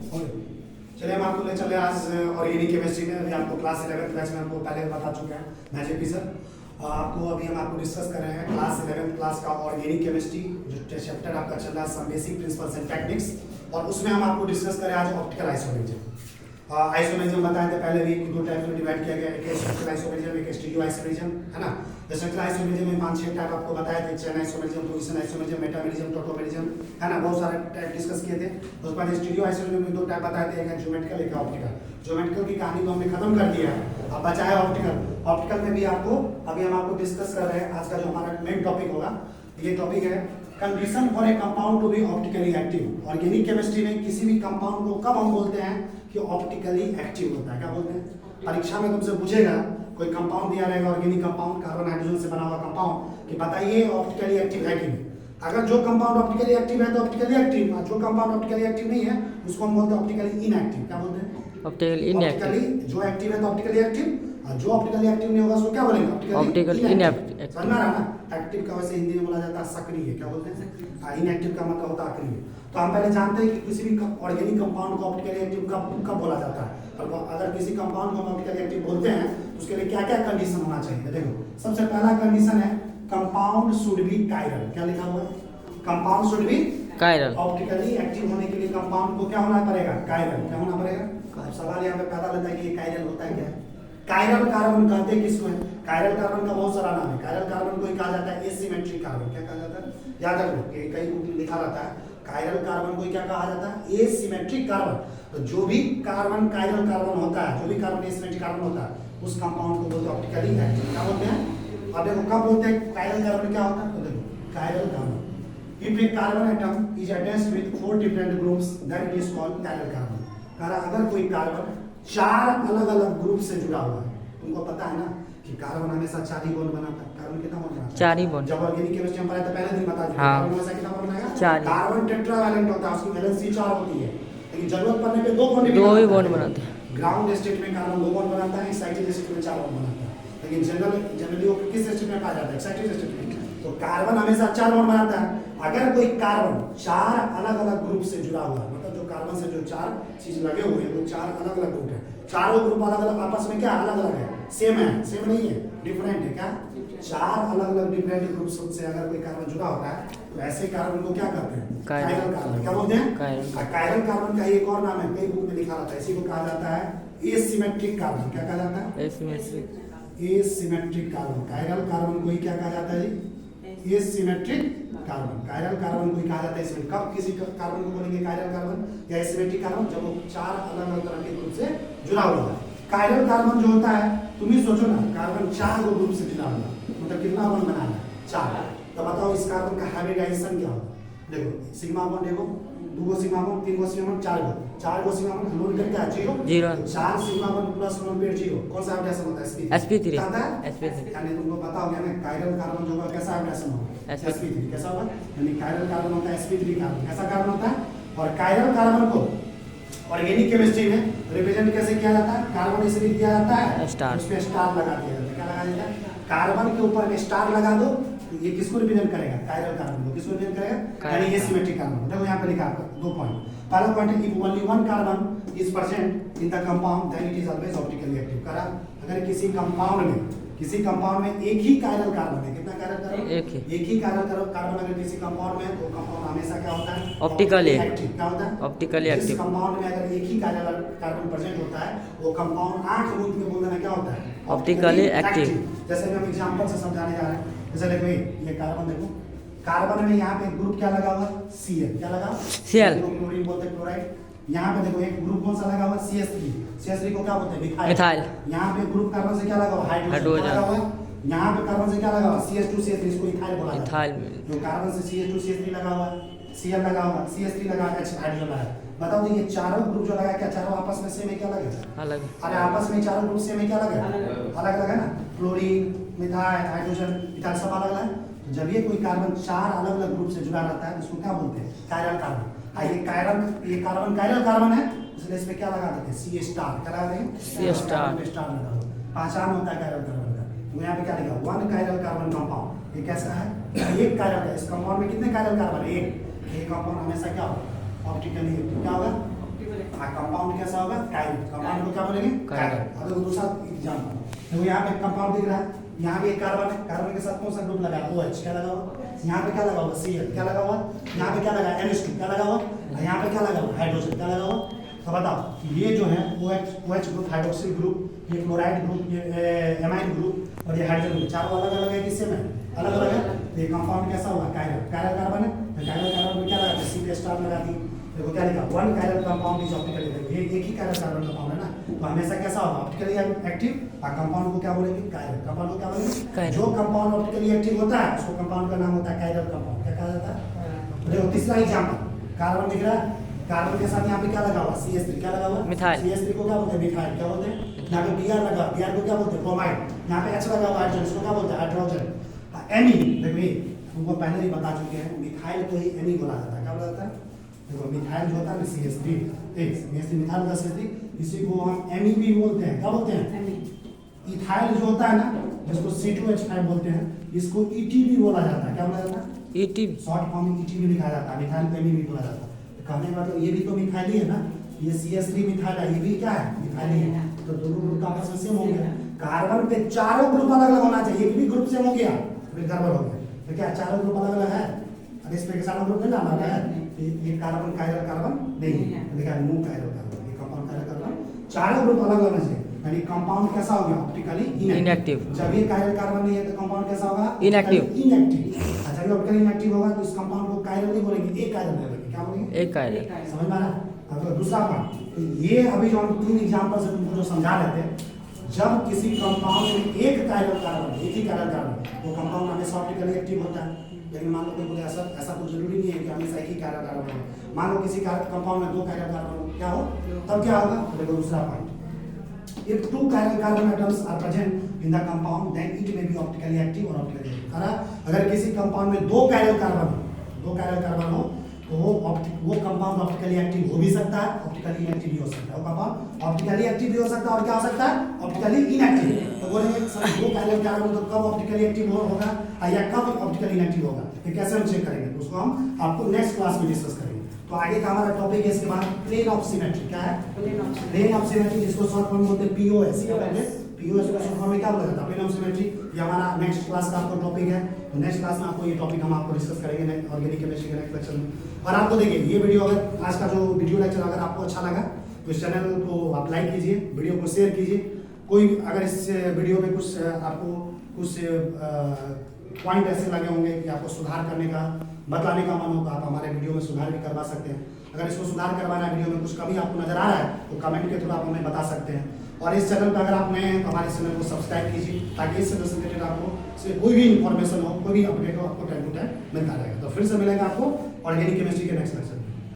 चलिए हम आपको ले चले आज ऑर्गेनिक केमिस्ट्री में। अभी आपको क्लास 11th बैच में आपको पहले बता चुके हैं मैजिक सर। आपको अभी हम आपको डिस्कस कर रहे हैं क्लास 11th क्लास का ऑर्गेनिक केमिस्ट्री, जो चैप्टर आपका चल रहा है some basic principles and techniques, और उसमें हम आपको डिस्कस करें आज ऑप्टिकल आइसोमेरिज्म। आइसोमेरिज्म बताए थे पहले भी, दो टाइप में डिवाइड किया गया, एक स्ट्रक्चरल आइसोमेरिज्म, एक स्टीरियो आइसोमेरिज्म, है ना। स्ट्रक्चरल आइसोमेरिज्म में 5-6 टाइप आपको बताए थे, chain isomerism, position isomerism, metamerism, tautomerism, है ना, बहुत सारे टाइप डिस्कस किए थे। उसके बाद स्टीरियो आइसोमेरिज्म में 2 टाइप बताए थे, एक है ज्योमेट्रिकल, एक है ऑप्टिकल। ज्योमेट्रिकल की कहानी को हमने खत्म कर दिया है, अब बचा है ऑप्टिकल। ऑप्टिकल में भी आपको अभी हम आपको डिस्कस कर रहे हैं। आज का जो हमारा मेन टॉपिक होगा, ये टॉपिक है condition for a compound to be optically active. Organic chemistry में किसी भी कंपाउंड को कब हम बोलते हैं कि ऑप्टिकली एक्टिव होता है, क्या बोलते हैं? परीक्षा में तुमसे पूछेगा, कोई कंपाउंड दिया रहेगा ऑर्गेनिक कंपाउंड, कार्बन हाइड्रोजन से बना हुआ कंपाउंड, कि बताइए ऑप्टिकली एक्टिव है कि नहीं। अगर जो कंपाउंड ऑप्टिकली एक्टिव है तो ऑप्टिकली एक्टिव, और जो कंपाउंड ऑप्टिकली एक्टिव नहीं है उसको हम बोलते हैं ऑप्टिकली इनएक्टिव। क्या बोलते हैं? Optically inactive. जो एक्टिव है तो ऑप्टिकली एक्टिव, और जो ऑप्टिकली एक्टिव नहीं होगा उसको क्या बोलेंगे? Optically inactive. समझ रहा है ना। एक्टिव का वैसे हिंदी में बोला जाता है सक्रिय, क्या बोलते हैं? इनएक्टिव का मतलब होता है अक्रिय। तो हम पहले जानते हैं कि किसी भी ऑर्गेनिक कंपाउंड को ऑप्टिकली एक्टिव कब बोला जाता है, और अगर किसी कंपाउंड को हम ऑप्टिकली एक्टिव बोलते हैं तो उसके लिए क्या क्या कंडीशन होना चाहिए। देखो, सबसे पहला कंडीशन है कंपाउंड शुड बी कायरल। क्या लिखा हुआ है? Compound should be chiral. Optically active होने के लिए कंपाउंड को क्या होना पड़ेगा? कायरल। क्या होना पड़ेगा? सवाल यहाँ पे पैदा होता है कि ये कायरल होता है क्या? कायरल कार्बन कहते हैं किसको है? कायरल कार्बन का बहुत सारा नाम है। कायरल कार्बन को कहा जाता है एसिमेट्रिक कार्बन। क्या कहा जाता है? याद रखो, कई बुक में लिखा रहता है कायरल कार्बन को क्या कहा जाता है? Asymmetric carbon. तो जो भी कार्बन कायरल कार्बन होता है, जो भी कार्बन एसिमेट्रिक कार्बन होता है, उस कंपाउंड को बोलते हैं ऑप्टिकली एक्टिव। क्या बोलते हैं? अब देखो कब बोलते हैं कायरल कार्बन क्या होता है, तो देखो chiral carbon, if a carbon atom is attached with 4 different groups then it is called chiral carbon। अगर कोई कार्बन 4 अलग-अलग ग्रुप से जुड़ा हुआ है, तुमको पता है ना कि कार्बन हमेशा 4 ही बॉन्ड बनाता है। कार्बन कितना बॉन्ड बनाता है? 4 ही बॉन्ड। जब ऑर्गेनिक केमिस्ट्री में पढ़ा था पहले दिन बता दिया, हाँ। कार्बन हमेशा कितना बॉन्ड बनाएगा? 4। कार्बन टेट्रावैलेंट होता है, उसकी वैलेंसी 4 होती है, लेकिन जरूरत पड़ने पे 2 बॉन्ड ही बॉन्ड बनाते हैं। ग्राउंड स्टेट में कार्बन 2 बॉन्ड बनाता है, एक्साइटेड स्टेट में 4 बॉन्ड बनाता है, लेकिन जनरली वो किस स्टेट में पाया जाता है? एक्साइटेड स्टेट में। तो कार्बन हमेशा 4 बॉन्ड बनाता है। अगर कोई कार्बन 4 अलग-अलग ग्रुप से जुड़ा हुआ है, मतलब जो कार्बन से जो 4 चीज लगे हुए हैं वो 4 अलग-अलग ग्रुप है, चारों ग्रुप अलग-अलग आपस में क्या अलग-अलग है? सेम है? सेम नहीं है, डिफरेंट है। क्या? 4 अलग-अलग डिफरेंट ग्रुप से अगर कोई कार्बन जुड़ा होता है तो ऐसे कार्बन को क्या कहते हैं? Chiral carbon. क्या बोलते हैं? कायरल कार्बन का एक और नाम है, कई बुक में लिखा रहता है, इसी को कहा जाता है एसिमेट्रिक कार्बन। क्या कहा जाता है? Asymmetric carbon. कायरल कार्बन को ही क्या कहा जाता है? Asymmetric carbon. कायरल कार्बन को कहा जाता है इसमें। कब किसी कार्बन को बोलेंगे कायरल कार्बन या एसिमेट्रिक कार्बन? जब वो 4 अलग-अलग तरह के ग्रुप से जुड़ा हुआ है। कायरल कार्बन जो होता है, तुम ही सोचो ना, कार्बन 4 ग्रुप से जुड़ा हुआ है, मतलब कितना बॉन्ड बना है? 4। तो बताओ इस कार्बन का हाइब्रिडाइजेशन क्या होगा? देखो सिग्मा बॉन्ड, देखो 2 sigma bond, 3 sigma bond, 4 sigma bond, loan करके आ 0। 4 सिग्मा बॉन्ड प्लस 1 पेयर 0। कौन सा हाइब्रिडाइजेशन होता है? sp3 आता है। sp3 यानी तुमको पता हो गया ना, कायरल कार्बन जो होगा कैसा हाइब्रिडाइजेशन होगा? sp3। कैसा होगा? यानी कायरल कार्बन होता है sp3 कार्बन। कैसा कार्बन होता है? और कायरल कार्बन को ऑर्गेनिक केमिस्ट्री में रिप्रेजेंट कैसे किया जाता है? कार्बन इसलिए दिया जाता है स्टार, उसमें स्टार लगा दिया जाता है। क्या लगा दिया जाता है? कार्बन के ऊपर में स्टार लगा दो, ये किसको रिप्रेजेंट करेगा? कायरल कार्बन को। किसको रिप्रेजेंट करेगा? यानी एसिमेट्रिक कार्बन। देखो यहाँ पे लिखा है 2 पॉइंट। पहला पॉइंट है if only 1 carbon is present in the compound then it is always optically active. करा अगर किसी कंपाउंड में एक ही कायरल कार्बन है, कितना कायरल कार्बन? एक ही कायरल कार्बन अगर किसी कंपाउंड में, तो कंपाउंड हमेशा क्या होता है? Optically active. क्या होता है? ऑप्टिकली जिस एक्टिव। कंपाउंड में अगर एक ही कायरल कार्बन प्रेजेंट होता है, वो कंपाउंड 8 मूल में बोल देना क्या होता है? Optically active. जैसे हम एग्जांपल से समझाने जा रहे हैं, जैसे देखो ये कार्बन, देखो कार्बन में यहाँ पे ग्रुप क्या लगा हुआ? Cl। क्या लगा? Cl। क्लोरीन बोलते हैं, क्लोराइड। यहाँ पे देखो एक ग्रुप कौन सा लगा हुआ? CH3। CH3 को क्या बोलते हैं? मिथाइल। यहाँ पे ग्रुप कार्बन से क्या लगा हुआ? हाइड्रोजन लगा हुआ। यहाँ पे कार्बन से क्या लगा हुआ? CH2 CH3, इसको इथाइल बोला जाता है। जो कार्बन से CH2 CH3 लगा हुआ, Cl लगा हुआ, CH3 लगा हुआ, H हाइड्रोजन लगा है। बताओ तो ये चारों ग्रुप जो लगा, क्या चारों आपस में सेम है? क्या लगा? अलग। अरे आपस में चारों ग्रुप सेम है? क्या लगा? अलग है ना। क्लोरीन, मिथाइल, हाइड्रोजन, इथाइल सब अलग है। तो जब ये कोई कार्बन 4 अलग-अलग ग्रुप से जुड़ा रहता है तो उसको क्या बोलते हैं? Chiral carbon. ये कार्बन कायरल कार्बन है, इसलिए इसमें क्या लगा देते हैं? C star. क्या लगा देंगे? C स्टार लगा दो। पहचान होता है कायरल कार्बन का। तो यहाँ पे क्या लिखा? 1 कायरल कार्बन कंपाउंड। ये कैसा है? एक कायरल है। इस कंपाउंड में कितने कायरल कार्बन? एक। ये कंपाउंड हमेशा क्या होगा? Optically active. क्या होगा? कैसा होगा? कायरल। कंपाउंड को क्या बोलेंगे? कायरल। अब देखो दूसरा एग्जांपल, देखो यहाँ पे कंपाउंड दिख रहा है, यहाँ भी एक कार्बन है, कार्बन के साथ कौन सा ग्रुप लगा है? OH। क्या लगा हुआ? यहाँ पे क्या लगा हुआ? Cl। क्या लगा हुआ? यहाँ पे क्या लगा है? NH2। क्या लगा हुआ? यहाँ पे क्या लगा हुआ? हाइड्रोजन। क्या लगा हुआ? तो बताओ ये जो है OH ग्रुप, हाइड्रोक्सिल ग्रुप, ये क्लोराइड ग्रुप, ये एमाइन ग्रुप और ये हाइड्रोजन ग्रुप, चारों अलग अलग है, किससे में अलग अलग है। तो ये कंपाउंड कैसा हुआ? कायरल। कायरल कार्बन है, तो कायरल कार्बन में क्या लगा है? C पे स्टार लगा दी। देखो क्या लिखा? One chiral compound is optically active. ये एक ही कायरल कार्बन कंपाउंड है ना, तो हमेशा कैसा होगा? Optically active. और कंपाउंड को क्या बोलेंगे? कायरल। कंपाउंड को क्या बोलेंगे? जो कंपाउंड ऑप्टिकली एक्टिव होता है उसको कंपाउंड का नाम होता है कायरल कंपाउंड। क्या कहा जाता है? देखो तीसरा एग्जांपल, कार्बन दिख रहा है, कार्बन के साथ यहाँ पे क्या लगा हुआ? CH3। क्या लगा हुआ? मिथाइल। CH3 को क्या बोलते हैं? मिथाइल। क्या बोलते हैं? यहाँ पे Br लगा, Br को क्या बोलते हैं? ब्रोमाइड। यहाँ पे H लगा हुआ हाइड्रोजन, इसको क्या बोलते हैं? हाइड्रोजन। Ame, देखो ये तुमको पहले ही बता चुके हैं, मिथाइल को ही Ame बोला जाता है। क्या बोला जाता है? देखो मिथाइल जो होता है ना CH3, CH3 मिथाइल का CH3, इसी को हम Ame भी बोलते हैं। क्या बोलते हैं? इथाइल जो होता है ना, जिसको C2H5 बोलते हैं, इसको ET भी बोला जाता है। क्या बोला जाता है? ET। शॉर्ट फॉर्म में ET भी लिखा जाता है। मिथाइल को Ame भी बोला जाता है। कहने का मतलब ये भी तो मिथाइल ही है ना, ये CH3 मिथाइल है, ये भी क्या है? मिथाइल ही है। तो दोनों ग्रुप आपस में सेम हो गया। कार्बन पे चारों ग्रुप अलग अलग होना चाहिए, एक भी ग्रुप सेम हो गया फिर गड़बड़ हो गया। तो क्या चारों ग्रुप अलग अलग है? अरे इस पे के चारों ग्रुप नहीं ना अलग है, ये कार्बन कायरल कार्बन नहीं है, देखा नो कायरल कार्बन, ये कंपाउंड कायरल कार्बन, चारों ग्रुप अलग होना चाहिए। यानी कंपाउंड कैसा हो गया? Optically inactive. जब ये कायरल कार्बन नहीं है तो कंपाउंड कैसा होगा? इनएक्टिव। अच्छा जब ऑप्टिकली इनएक्टिव होगा तो इस कंपाउंड को कायरल नहीं बोलेंगे, एक कायरल बोलेंगे। क्या बोलेंगे? एक कायरल। समझ में आ रहा? अब तो दूसरा पॉइंट, तो ये अभी जो हम तीन एग्जांपल से तुमको जो समझा रहे थे, जब किसी कंपाउंड में एक कायरल कार्बन, एक ही कायरल कार्बन, वो कंपाउंड हमेशा ऑप्टिकली एक्टिव होता है। लेकिन मान लो कोई बोले ऐसा तो जरूरी नहीं है कि हमेशा एक ही कायरल कार्बन हो। मान लो किसी कंपाउंड में दो कायरल कार्बन हो, क्या हो? तब क्या होगा? तो देखो दूसरा point, if two chiral carbon atoms are present in the compound then it may be optically active or optically inactive। अगर किसी कंपाउंड में दो कायरल कार्बन हो तो वो कंपाउंड ऑप्टिकली एक्टिव हो भी सकता है, ऑप्टिकली इनएक्टिव भी हो सकता है। वो कंपाउंड ऑप्टिकली एक्टिव भी हो सकता है और क्या हो सकता है? Optically inactive. तो बोलेंगे सर दो कायरल कार्बन तो कब ऑप्टिकली एक्टिव होगा या कब ऑप्टिकली इनएक्टिव होगा, ये कैसे हम चेक करेंगे? उसको हम आपको नेक्स्ट क्लास में डिस्कस करेंगे। तो आगे का हमारा टॉपिक है इसके बाद प्लेन ऑफ सिमेट्री। क्या है? प्लेन ऑफ सिमेट्री, जिसको शॉर्ट फॉर्म बोलते हैं POS। POS को शॉर्ट फॉर्म में क्या बोला जाता है? Plane of symmetry. ये हमारा नेक्स्ट क्लास का आपको टॉपिक है। तो नेक्स्ट क्लास में आपको ये टॉपिक हम आपको डिस्कस करेंगे ऑर्गेनिक केमिस्ट्री के नेक्स्ट लेक्चर में। और आपको देखिए ये वीडियो, अगर आज का जो वीडियो लेक्चर अगर आपको अच्छा लगा तो इस चैनल को आप लाइक कीजिए, वीडियो को शेयर कीजिए। कोई अगर इस वीडियो में कुछ आपको कुछ पॉइंट ऐसे लगे होंगे कि आपको सुधार करने का, बतलाने का मन हो तो आप हमारे वीडियो में सुधार भी करवा सकते हैं। अगर इसको सुधार करवाना है, वीडियो में कुछ कमी आपको नजर आ रहा है तो कमेंट के थ्रू आप हमें बता सकते हैं। और इस चैनल पर अगर आप नए हैं तो हमारे चैनल को सब्सक्राइब कीजिए, ताकि इस चैनल से रिलेटेड आपको कोई भी इन्फॉर्मेशन हो, कोई भी अपडेट हो, आपको टाइम टू टाइम मिलता रहेगा। तो फिर से मिलेगा आपको ऑर्गेनिक केमिस्ट्री के नेक्स्ट लेक्चर।